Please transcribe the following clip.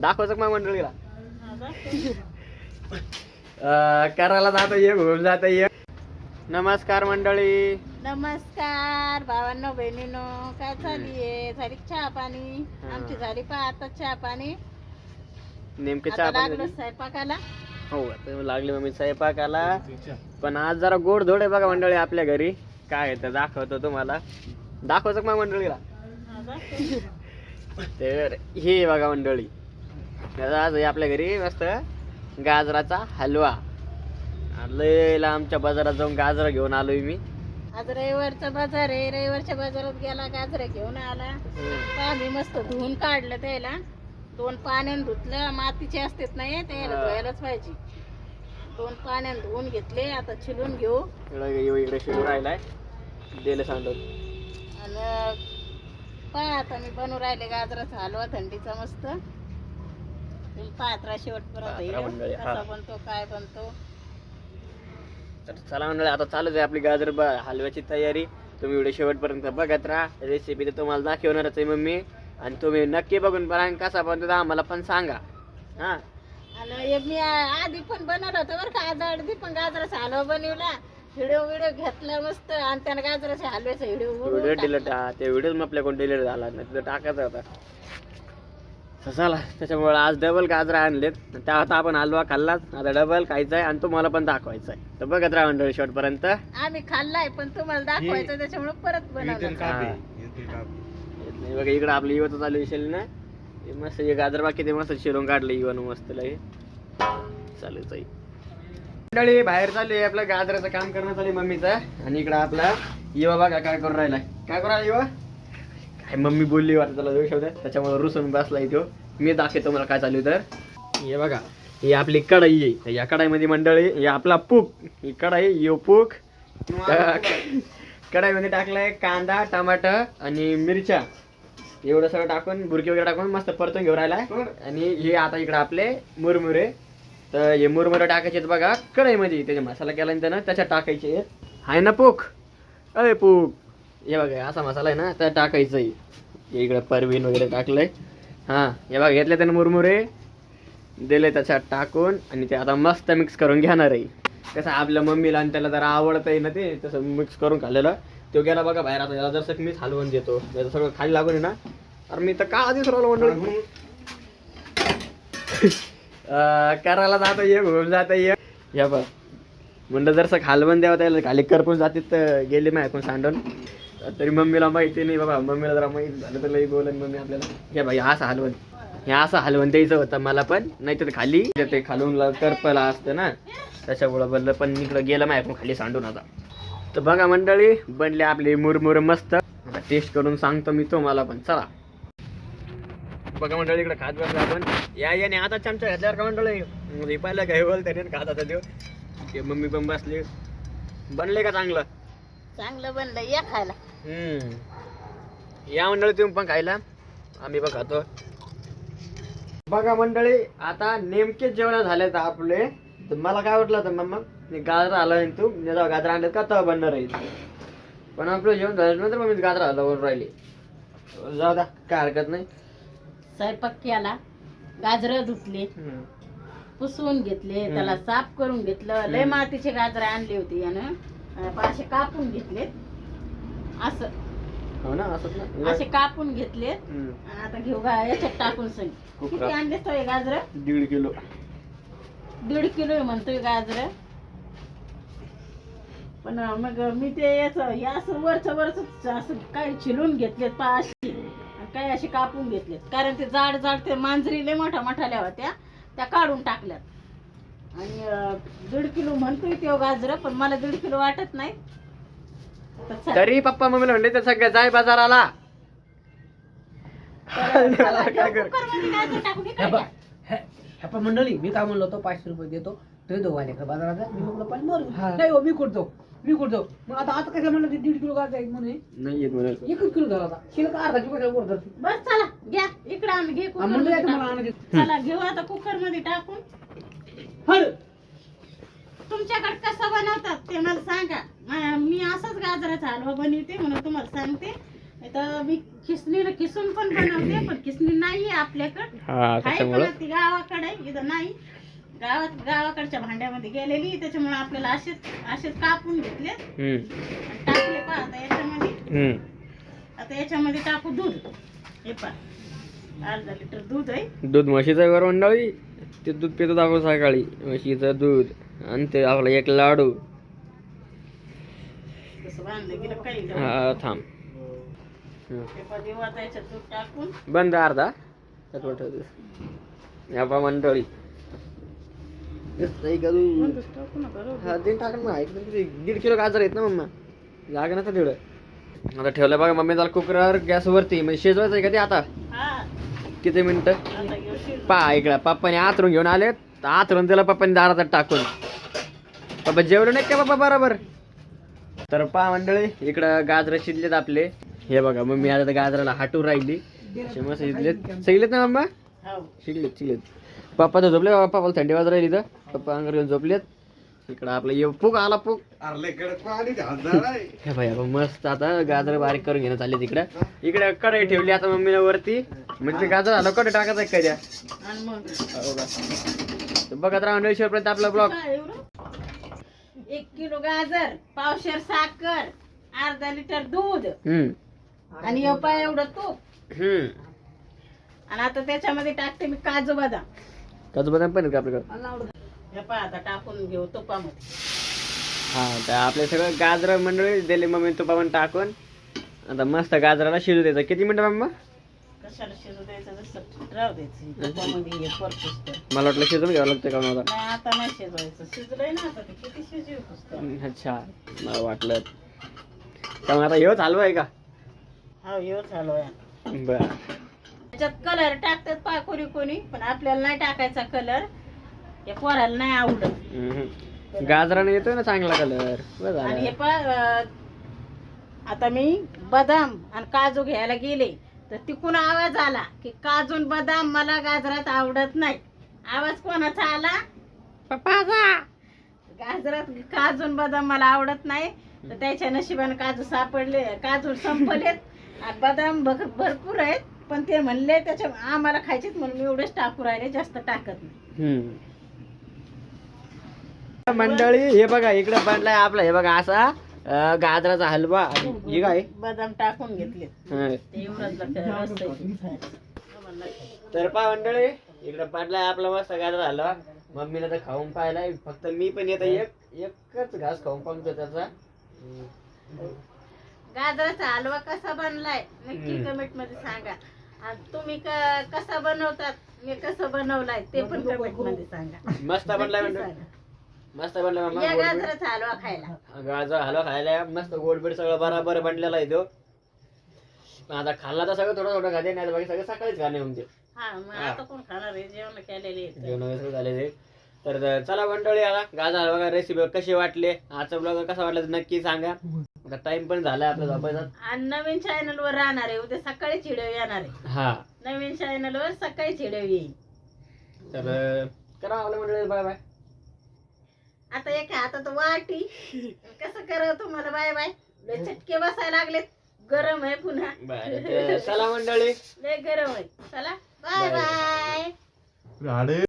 दाखवायचं मग मंडळीला करायला जाता ये घेऊन जाता ये. नमस्कार मंडळी. नमस्कार भावांनो बहिणीनो, काय चाललीये? झाली चहा पाणी? आमची झाली पा आता चहा पाणी. नेमके आता चहा लागलो पाणी स्वयंपाकाला. हो आता लागली मम्मी स्वयंपाकाला. पण आज जरा गोड धोड आहे बघा मंडळी आपल्या घरी. काय आहे ते दाखवतो तुम्हाला. दाखवायचं मग मंडळीला. तर हे बघा मंडळी, आज आहे आपल्या घरी मस्त गाजराचा हलवा. लय लांबच्या बाजारात जाऊन गाजरा घेऊन आलोय मी. आज रविवारचा बाजार आहे. रविवारच्या बाजारात गेला, गाजरा घेऊन आला. आम्ही मस्त धुवून काढलं त्याला. 2 पाण्याने धुतलं. मातीचे असतात नाही त्याला धुवायलाच पाहिजे. 2 पाण्याने धुवून घेतले. आता छिलून घेऊ. इकडे शिरू राहिलाय दिले सांडून. आणि पहा आता मी बनवू राहिले गाजराचा हलवा थंडीचा मस्त. पात्रा शेवटपर्यंत कसा बनतो काय बनतो. तर चला मंडळी आता चालूच आहे आपली गाजर हलव्याची तयारी. तुम्ही व्हिडिओ शेवटपर्यंत बघत राहा. रेसिपी तर तुम्हाला दाखवणारच आहे मम्मी. आणि तुम्ही नक्की बघून बघा कसा बनतो आम्हाला पण सांगा. हा आणि मी आधी पण बनवलं होतं बरं का. आज आधी पण गाजराचा हलवा बनवला. व्हिडिओ घेतला मस्त. आणि त्यानं गाजराच्या हलव्याचा व्हिडिओ डिलीट. ते व्हिडिओ मग आपल्या कोण डिलीट झाला नाही, तिथं टाकायचा होता. चला त्याच्यामुळे आज डबल गाजरा आणलेत. त्यात आपण हलवा खाल्लाच, आता डबल खायचा आहे आणि तुम्हाला पण दाखवायचा आहे. तर बघत राहा मंडळी शेवटपर्यंत. आम्ही खाल्लाय पण तुम्हाला दाखवायचं त्याच्यामुळे परत बनवलं. बघा इकडे आपलं इवत चालू विषय ना. मस्त हे गाजर बाकी ते मस्त शिरून काढलं इवन मस्त लगे चालूच आहे. मंडळी बाहेर चालू आहे आपलं गाजराचं काम करणं चालू मम्मीचं. आणि इकडं आपला युवा बघा काय करून राहिलाय. काय करू राहिला युवा? काय मम्मी बोलली वाटतं त्याला दोष होत्या त्याच्यामुळे रुसून बसलाय तो. मी दाखवतो मला काय चालू. तर हे बघा ही आपली कढई आहे. या कढाईमध्ये मंडळी हे आपला पूक. ही कढाई यो पूक. कढाईमध्ये टाकलाय कांदा टमाटर आणि मिरच्या. एवढं सगळं टाकून बुरकी वगैरे टाकून मस्त परतून घेऊन राहिलाय. आणि हे आता इकडे आपले मुरमुरे. तर हे मुरमुरे टाकायचे बघा कढईमध्ये. त्याचे मसाला केला त्यानं त्याच्यात टाकायचे आहे ना पूक. अरे पूक हे बघा असा मसाला आहे ना त्यात टाकायचं आहे. इकडे परवीन वगैरे टाकलंय. हां हे बघा घेतले त्यानं मुरमुरे दिले त्याच्यात टाकून. आणि ते आता मस्त मिक्स करून घेणार आहे. कसं आपल्या मम्मीला आणि त्याला जरा आवडतं आहे ना ते तसं मिक्स करून खाल्लेलं. तो गेला बघा बाहेर. आता याला जसं मीच हलवून देतो. त्याचं सगळं खाली लागून आहे ना. तर मी तर का आधीच राहिलो मंडळी. करायला जाता ये घेऊन जाता ये. या बघ म्हणलं जरसं खालवून द्यावं त्याला खाली करपून जाते तर गेले मी ऐकून सांडून. तरी मम्मीला माहिती नाही बाबा. मम्मीला जरा माहिती झालं तर लई बोलन मम्मी आपल्याला. हे बाई असं हलवून हे असं हलवून द्यायचं होतं मला पण. नाही तर खाली ते खालून करपला असतं ना त्याच्यामुळं बनलं. पण इकडं गेलं मी ऐकून खाली सांडून. आता तर बघा मंडळी बनले आपले मुरमुर मस्त. आता टेस्ट करून सांगतो मी तुम्हाला पण. चला बघा मंडळी इकडे खात बसला आपण. याने आता चमचा घातल्यावर का मंडळी पहिलं काही बोल त्याने खात आता देऊ. ते मम्मी पण बसली. बनले का चांगलं? चांगलं बनलं या खायला. या मंडळी तुम्ही पण खायला. आम्ही पण खातो. बघा मंडळी आता नेमके जेवण झाले तर आपले. तर मला काय वाटलं तर मग गाजर आला तू गाजर आणलं का तर बनणार आहे. पण आपलं जेवण झाल्यानंतर मग मी गाजर आला राहिली. जाऊ द्या काय हरकत नाही. स्वयंपाक केला. गाजर धुतले पुसून घेतले. त्याला साफ करून घेतलं. लय मातीचे गाजर आणले होते यानं. असे कापून घेतले असं. हो ना असंच ना असे कापून घेतले. आता घेऊ याच्यात टाकून सांग. किती आणले तो गाजर? 1.5 किलो. 1.5 किलो म्हणतोय गाजर. पण मग मी ते असं वरच असं काही चिलून घेतलेत पाशी. काही असे कापून घेतलेत. कारण ते जाड ते मांजरी लय मोठ्या होत्या त्या काढून टाकल्यात. आणि 1.5 किलो म्हणतोय ते गाजर. पण मला 1.5 किलो वाटत नाही. तरी पप्पा मम्मीला म्हणले तर सगळं जाय बाजाराला. मंडळी मी काय म्हणलो होतो 500 रुपये देतो ते दो वाले बाजारात. मी म्हटलं पण नाही हो मी कुठतो मग आता कसं म्हणलं ते 1.5 किलो गाजर आहे म्हणे. नाही येत म्हणे 1 किलो झाला आता. शिल्लक अर्धा किलो वर धरतो. बस चला घ्या इकडे आम्ही घे. चला घेऊ आता कुकर मध्ये टाकून. तुमच्याकडे कसं बनवतात ते मला सांगा. मी असंच गाजराचा हलवा बनवते म्हणून तुम्हाला सांगते. तर मी खिसणीला खिसून पण बनवते, पण खिसणी नाहीये आपल्याकडे. हा आहे पण त्याच्यामुळं ती गावाकडे, इथं नाही. गावाकडच्या भांड्यामध्ये गेलेली, त्याच्यामुळे आपल्याला असेच कापून घेतले आणि टाकले. पहा आता याच्यामध्ये, आता याच्यामध्ये टाकू दूध. हे पहा, अर्धा लिटर दूध आहे. दूध म्हशीचं वर मंडळी, ते दूध पितो आपण सकाळी, म्हशीचं दूध. आणि ते आपला एक लाडू. तसं बांधलं गेलं काही हा थांब हे पहा, देऊ आता याच्यात दूध टाकून. बंद अर्धा या पा मंडळी. बंदच टाकू नका रे. हा ते टाक ना, एकदम किती 1.5 किलो गाजर आहेत ना मम्मा, लाग ना तेवढं. आता ठेवलं बघा मम्मी त्याला कुकरवर गॅसवरती, म्हणजे शिजवायचं आहे का ते आता हा, किती मिनिटं. आता घेऊ शिजवून. पहा इकडं पप्पाने आतरून घेऊन आले, आतरून त्याला पप्पाने दारात टाकून. पप्पा जेवलं नाही का पप्पा बरोबर. तर पहा मंडळी, इकडं गाजर शिजलेत आपले. हे बघा मम्मी आता त्या गाजराला हाटून राहिली. असे मस्त शिजलेत ना मम्मा, हो. शिकलेत. पप्पा तर झोपले, पप्पाला थंडी वाजत राहिली तर पप्पा अंगावर घेऊन झोपलेत. इकडं आपलं पूक आला पूक. हे भाई आपण मस्त आता गाजर बारीक करून घेणं चालले तिकडं. इकडे कढई ठेवली आता मम्मीने वरती, म्हणजे गाजर झालं कढई टाकायचं काय द्या. आणि मग बघत राहा मंडळी शेवटपर्यंत आपला ब्लॉग. काय एवढं? 1 किलो गाजर, पावशेर साखर, अर्धा लिटर दूध आणि एवढं तूप. आणि आता त्याच्यामध्ये टाकते मी काजू बदाम. काजू बदाम पण आहेत का आपल्याकडे. हे पहा आता टाकून घेऊ तुपामध्ये. हा तर आपले सगळं गाजर मंडळी दिले मम्मी तुपामध्ये टाकून. आता मस्त गाजराला शिजू द्यायचं. किती मिनिटं मम्मा. कशाला शिजू द्यायचं, जसं राहू द्यायचं तुपामध्ये हे परतूस. मला वाटलं शिजून घ्यावं लागतं का मला. नाही आता नाही शिजवायचं, शिजलंय ना आता ते, किती शिजू. अच्छा मला वाटलं का मग आता हेच हलवा आहे का. हा येऊ चालू आहे. बर त्याच्यात कलर टाकतात पा कोणी, पण आपल्याला नाही टाकायचा कलर, हे पोराला नाही आवडत. गाजराने येतोय ना चांगला कलर. आणि हे पा आता मी बदाम आणि काजू घ्यायला गेले तर तिकून आवाज आला की काजू आणि बदाम मला गाजरात आवडत नाही. आवाज कोणाचा आला, पप्पाचा. गाजरात काजू आणि बदाम मला आवडत नाही. तर त्याच्या नशिबाने काजू सापडले, काजू संपलेत आणि बदाम भरपूर आहेत, पण ते म्हणले त्याच्या आम्हाला खायचेत म्हणून मी एवढेच टाकू राहिले, जास्त टाकत नाही. मंडळी हे बघा इकडे बनलाय आपला, हे बघा असा गाजराचा हलवा. हे काय बदाम टाकून घेतले. तर पहा मंडळी इकडे पडलाय आपला मस्त गाजर हलवा. मम्मीला तर खाऊन पाहिलाय, फक्त मी पण येत एकच घास खाऊन पाहतो त्याचा. गाजराचा हलवा कसा बनलाय नक्की कमेंट मध्ये सांगा. आणि तुम्ही कसा बनवतात, मी कसं बनवलाय ते पण कमेंट मध्ये सांगा. मस्त बनलाय मंडळी, मस्त बनलाय मामा. या गाजराचा हलवा खायला, गाजर हलवा खायला मस्त गोडबीड सगळं बराबर बनलेला आहे तो. आता खाल्ला तर सगळं थोडं थोडं खाते, नाही बाकी सगळं सकाळीच खाणे म्हणजे. हा मग आता कोण खाणार आहे, जेवण केलेले आहेत. जेवण वगैरे झालेले. तर चला मंडळी आता गाजर हलवा रेसिपी कशी वाटली, आजचा ब्लॉग कसा वाटला नक्की सांगा. आता टाइम पण झालाय आपला झोपायचा. आणि नवीन चॅनल वर राहणार आहे, उद्या सकाळी व्हिडिओ येणार आहे. हा नवीन चॅनल वर सकाळी व्हिडिओ येईल. तर करा आपल्या मंडळी बाय बाय. आता एक आता तर वाटी कसं करावं तुम्हाला. Bye bye. लय चटके बसायला लागलेत, गरम आहे पुन्हा. बाय चला मंडळी, लय गरम आहे. चला बाय बाय.